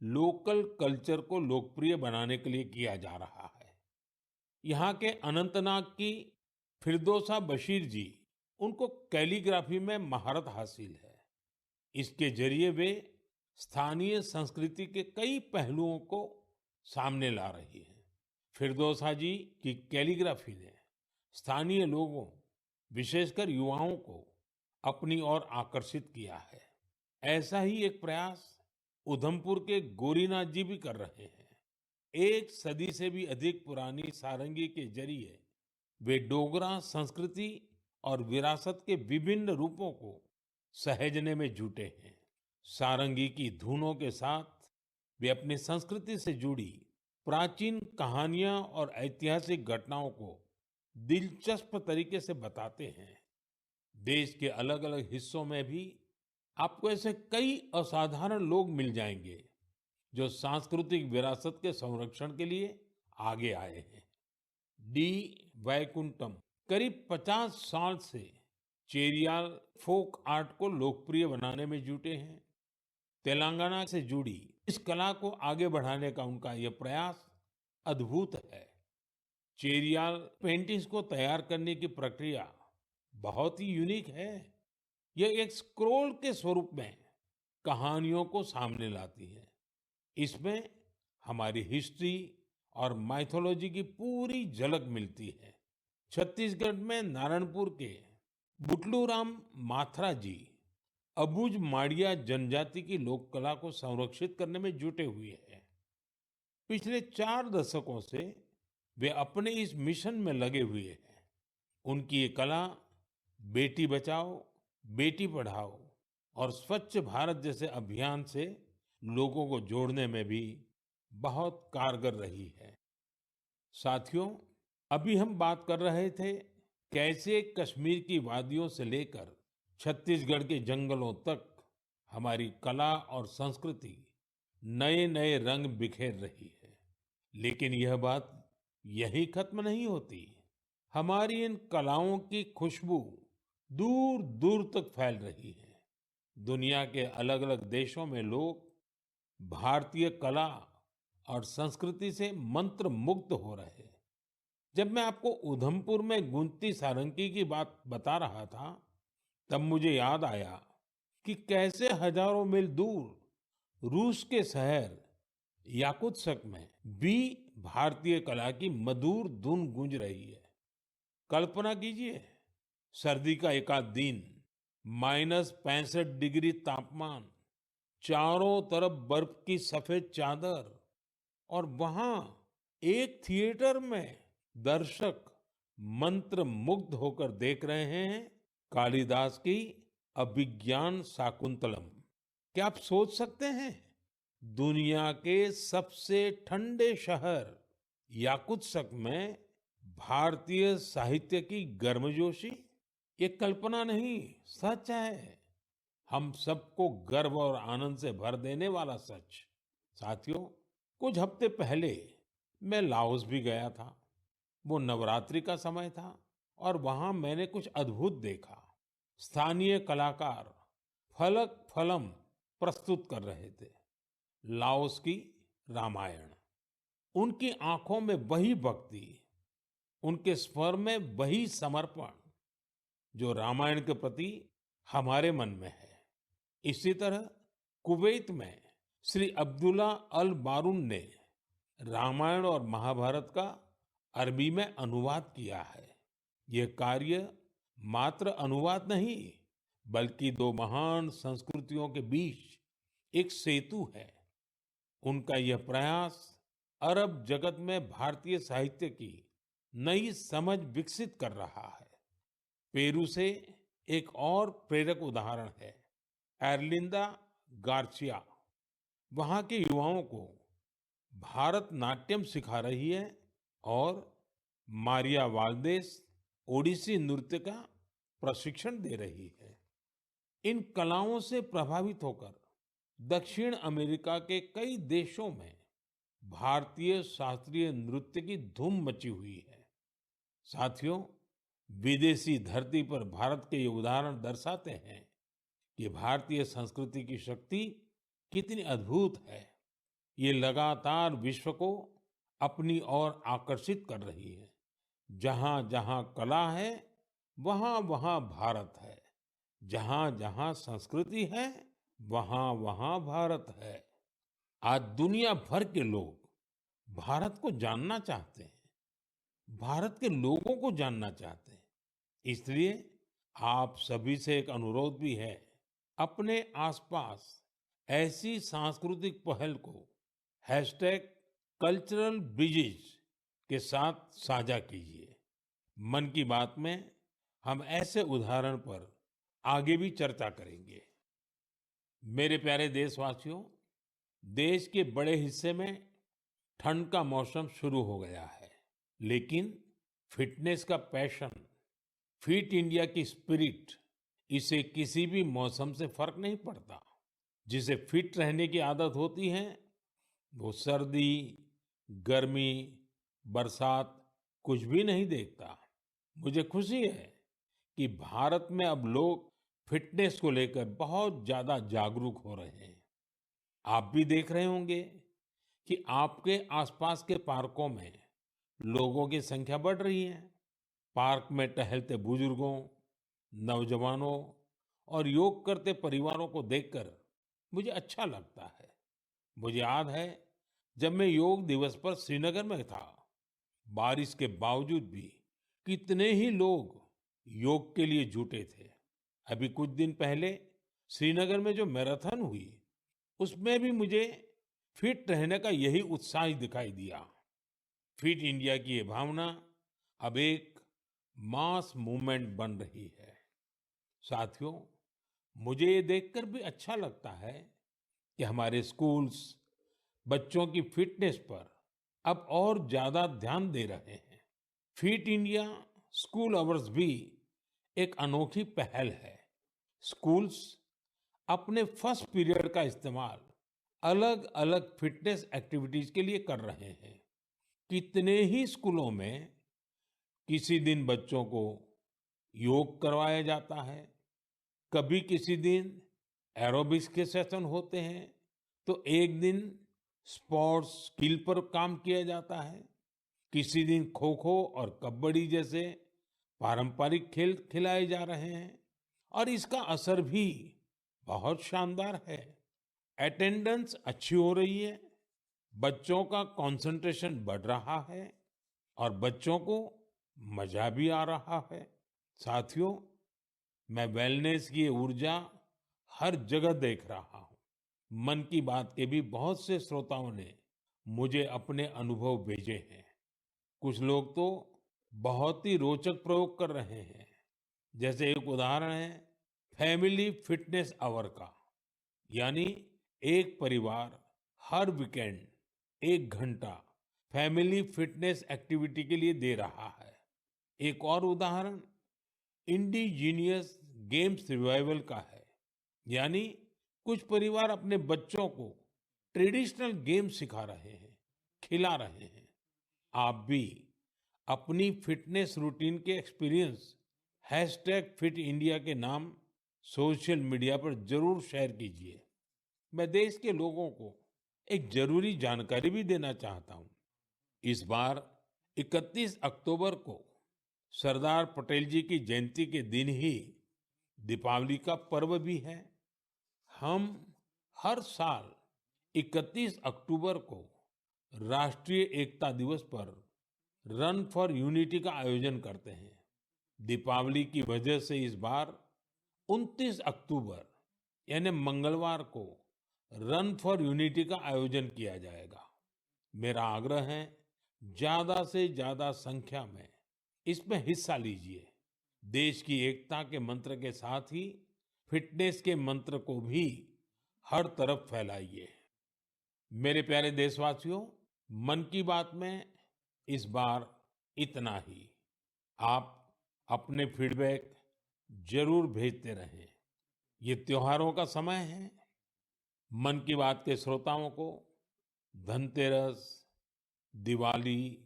Local culture को लोकप्रिय बनाने के लिए किया जा रहा है। यहाँ के अनंतनाग की फिरदौसा बशीर जी, उनको कैलीग्राफी में महारत हासिल है। इसके जरिए वे स्थानीय संस्कृति के कई पहलुओं को सामने ला रही हैं। फिरदौसा जी की कैलीग्राफी ने स्थानीय लोगों, विशेषकर युवाओं को अपनी ओर आकर्षित किया है। ऐसा ही एक प्रयास उधमपुर के गोरीनाथ जी भी कर रहे हैं। एक सदी से भी अधिक पुरानी सारंगी के जरिए वे डोगरा संस्कृति और विरासत के विभिन्न रूपों को सहेजने में जुटे हैं। सारंगी की धुनों के साथ वे अपनी संस्कृति से जुड़ी प्राचीन कहानियां और ऐतिहासिक घटनाओं को दिलचस्प तरीके से बताते हैं। देश के अलग-अलग हिस्सों में भी आपको ऐसे कई असाधारण लोग मिल जाएंगे जो सांस्कृतिक विरासत के संरक्षण के लिए आगे आए हैं। डी वैकुंठम करीब 50 साल से चेरियाल फोक आर्ट को लोकप्रिय बनाने में जुटे हैं। तेलंगाना से जुड़ी इस कला को आगे बढ़ाने का उनका यह प्रयास अद्भुत है। चेरियाल पेंटिंग्स को तैयार करने की प्रक्रिया बहुत ही यूनिक है। यह एक स्क्रोल के स्वरूप में कहानियों को सामने लाती है। इसमें हमारी हिस्ट्री और माइथोलॉजी की पूरी झलक मिलती है। छत्तीसगढ़ में नारायणपुर के बुटलू राम माथरा जी अबुझ माड़िया जनजाति की लोक कला को संरक्षित करने में जुटे हुए हैं। पिछले 4 दशकों से वे अपने इस मिशन में लगे हुए हैं। उनकी ये कला बेटी बचाओ, बेटी पढ़ाओ और स्वच्छ भारत जैसे अभियान से लोगों को जोड़ने में भी बहुत कारगर रही है। साथियों, अभी हम बात कर रहे थे कैसे कश्मीर की वादियों से लेकर छत्तीसगढ़ के जंगलों तक हमारी कला और संस्कृति नए नए रंग बिखेर रही है। लेकिन यह बात यहीं खत्म नहीं होती। हमारी इन कलाओं की खुशबू दूर दूर तक फैल रही है। दुनिया के अलग अलग देशों में लोग भारतीय कला और संस्कृति से मंत्र मुग्ध हो रहे हैं। जब मैं आपको उधमपुर में गूंजती सारंगी की बात बता रहा था, तब मुझे याद आया कि कैसे हजारों मील दूर रूस के शहर याकुत्स्क में भी भारतीय कला की मधुर धुन गूंज रही है। कल्पना कीजिए, सर्दी का एकाध दिन, -65 डिग्री तापमान, चारों तरफ बर्फ की सफेद चादर और वहां एक थिएटर में दर्शक मंत्र मुग्ध होकर देख रहे हैं कालिदास की अभिज्ञान शाकुंतलम। क्या आप सोच सकते हैं, दुनिया के सबसे ठंडे शहर याकुत्स्क में भारतीय साहित्य की गर्मजोशी? ये कल्पना नहीं, सच है। हम सबको गर्व और आनंद से भर देने वाला सच। साथियों, कुछ हफ्ते पहले मैं लाओस भी गया था। वो नवरात्रि का समय था और वहां मैंने कुछ अद्भुत देखा। स्थानीय कलाकार फलक फलम प्रस्तुत कर रहे थे, लाओस की रामायण। उनकी आंखों में वही भक्ति, उनके स्वर में वही समर्पण जो रामायण के प्रति हमारे मन में है। इसी तरह कुवैत में श्री अब्दुल्ला अल बारून ने रामायण और महाभारत का अरबी में अनुवाद किया है। यह कार्य मात्र अनुवाद नहीं, बल्कि दो महान संस्कृतियों के बीच एक सेतु है। उनका यह प्रयास अरब जगत में भारतीय साहित्य की नई समझ विकसित कर रहा है। पेरू से एक और प्रेरक उदाहरण है एर्लिंदा गार्सिया। वहां के युवाओं को भारतनाट्यम सिखा रही है और मारिया वाल्देस ओडिसी नृत्य का प्रशिक्षण दे रही है। इन कलाओं से प्रभावित होकर दक्षिण अमेरिका के कई देशों में भारतीय शास्त्रीय नृत्य की धूम मची हुई है। साथियों, विदेशी धरती पर भारत के ये उदाहरण दर्शाते हैं कि भारतीय संस्कृति की शक्ति कितनी अद्भुत है। ये लगातार विश्व को अपनी ओर आकर्षित कर रही है। जहां जहां कला है, वहां वहां भारत है। जहां जहां संस्कृति है, वहां वहां भारत है। आज दुनिया भर के लोग भारत को जानना चाहते हैं, भारत के लोगों को जानना चाहते हैं। इसलिए आप सभी से एक अनुरोध भी है, अपने आसपास ऐसी सांस्कृतिक पहल को हैशटैग कल्चरल ब्रिजेस के साथ साझा कीजिए। मन की बात में हम ऐसे उदाहरण पर आगे भी चर्चा करेंगे। मेरे प्यारे देशवासियों, देश के बड़े हिस्से में ठंड का मौसम शुरू हो गया है, लेकिन फिटनेस का पैशन, फिट इंडिया की स्पिरिट, इसे किसी भी मौसम से फर्क नहीं पड़ता। जिसे फिट रहने की आदत होती है, वो सर्दी, गर्मी, बरसात कुछ भी नहीं देखता। मुझे खुशी है कि भारत में अब लोग फिटनेस को लेकर बहुत ज्यादा जागरूक हो रहे हैं। आप भी देख रहे होंगे कि आपके आसपास के पार्कों में लोगों की संख्या बढ़ रही है। पार्क में टहलते बुजुर्गों, नौजवानों और योग करते परिवारों को देखकर मुझे अच्छा लगता है। मुझे याद है, जब मैं योग दिवस पर श्रीनगर में था, बारिश के बावजूद भी कितने ही लोग योग के लिए जुटे थे। अभी कुछ दिन पहले श्रीनगर में जो मैराथन हुई, उसमें भी मुझे फिट रहने का यही उत्साह ही दिखाई दिया। फिट इंडिया की ये भावना अब एक मास मूवमेंट बन रही है। साथियों, मुझे ये देखकर भी अच्छा लगता है कि हमारे स्कूल्स बच्चों की फिटनेस पर अब और ज्यादा ध्यान दे रहे हैं। फिट इंडिया स्कूल अवर्स भी एक अनोखी पहल है। स्कूल्स अपने फर्स्ट पीरियड का इस्तेमाल अलग अलग फिटनेस एक्टिविटीज के लिए कर रहे हैं। कितने ही स्कूलों में किसी दिन बच्चों को योग करवाया जाता है, कभी किसी दिन एरोबिक्स के सेशन होते हैं, तो एक दिन स्पोर्ट्स स्किल पर काम किया जाता है। किसी दिन खो खो और कबड्डी जैसे पारंपरिक खेल खिलाए जा रहे हैं, और इसका असर भी बहुत शानदार है। अटेंडेंस अच्छी हो रही है, बच्चों का कंसंट्रेशन बढ़ रहा है और बच्चों को मजा भी आ रहा है। साथियों, मैं वेलनेस की ये ऊर्जा हर जगह देख रहा हूँ। मन की बात के भी बहुत से श्रोताओं ने मुझे अपने अनुभव भेजे हैं। कुछ लोग तो बहुत ही रोचक प्रयोग कर रहे हैं। जैसे एक उदाहरण है फैमिली फिटनेस आवर का, यानी एक परिवार हर वीकेंड 1 घंटा फैमिली फिटनेस एक्टिविटी के लिए दे रहा है। एक और उदाहरण इंडिजीनियस गेम्स रिवाइवल का है, यानी कुछ परिवार अपने बच्चों को ट्रेडिशनल गेम सिखा रहे हैं, खिला रहे हैं। आप भी अपनी फिटनेस रूटीन के एक्सपीरियंस हैशटैग फिट इंडिया के नाम सोशल मीडिया पर जरूर शेयर कीजिए। मैं देश के लोगों को एक जरूरी जानकारी भी देना चाहता हूँ। इस बार 31 अक्टूबर को सरदार पटेल जी की जयंती के दिन ही दीपावली का पर्व भी है। हम हर साल 31 अक्टूबर को राष्ट्रीय एकता दिवस पर रन फॉर यूनिटी का आयोजन करते हैं। दीपावली की वजह से इस बार 29 अक्टूबर यानी मंगलवार को रन फॉर यूनिटी का आयोजन किया जाएगा। मेरा आग्रह है, ज्यादा से ज्यादा संख्या में इसमें हिस्सा लीजिए। देश की एकता के मंत्र के साथ ही फिटनेस के मंत्र को भी हर तरफ फैलाइए। मेरे प्यारे देशवासियों, मन की बात में इस बार इतना ही। आप अपने फीडबैक जरूर भेजते रहें। ये त्योहारों का समय है। मन की बात के श्रोताओं को धनतेरस, दिवाली,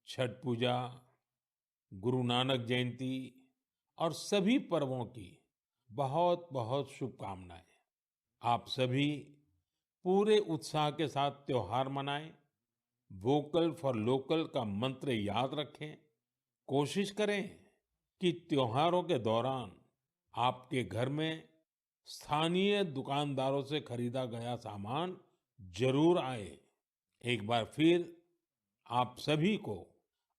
छठ पूजा, गुरु नानक जयंती और सभी पर्वों की बहुत बहुत शुभकामनाएं। आप सभी पूरे उत्साह के साथ त्योहार मनाएं, वोकल फॉर लोकल का मंत्र याद रखें। कोशिश करें कि त्योहारों के दौरान आपके घर में स्थानीय दुकानदारों से खरीदा गया सामान जरूर आए। एक बार फिर आप सभी को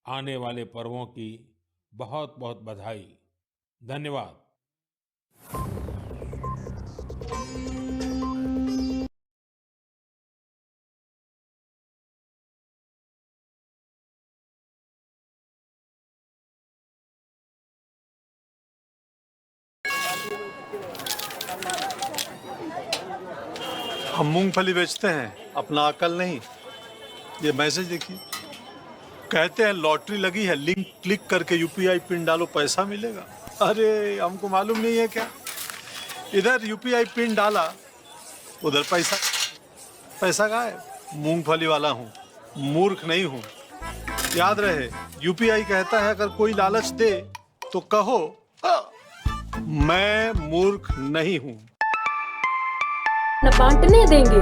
आने वाले पर्वों की बहुत बहुत बधाई। धन्यवाद। हम मूंगफली बेचते हैं, अपना अकल नहीं। ये मैसेज देखिए, कहते हैं लॉटरी लगी है, लिंक क्लिक करके यूपीआई पिन डालो पैसा मिलेगा। अरे हमको मालूम नहीं है क्या? इधर यूपीआई पिन डाला, उधर पैसा पैसा गायब। मूंगफली वाला हूँ, मूर्ख नहीं हूँ। याद रहे, यूपीआई कहता है अगर कोई लालच दे तो कहो मैं मूर्ख नहीं हूँ। न बांटने देंगे।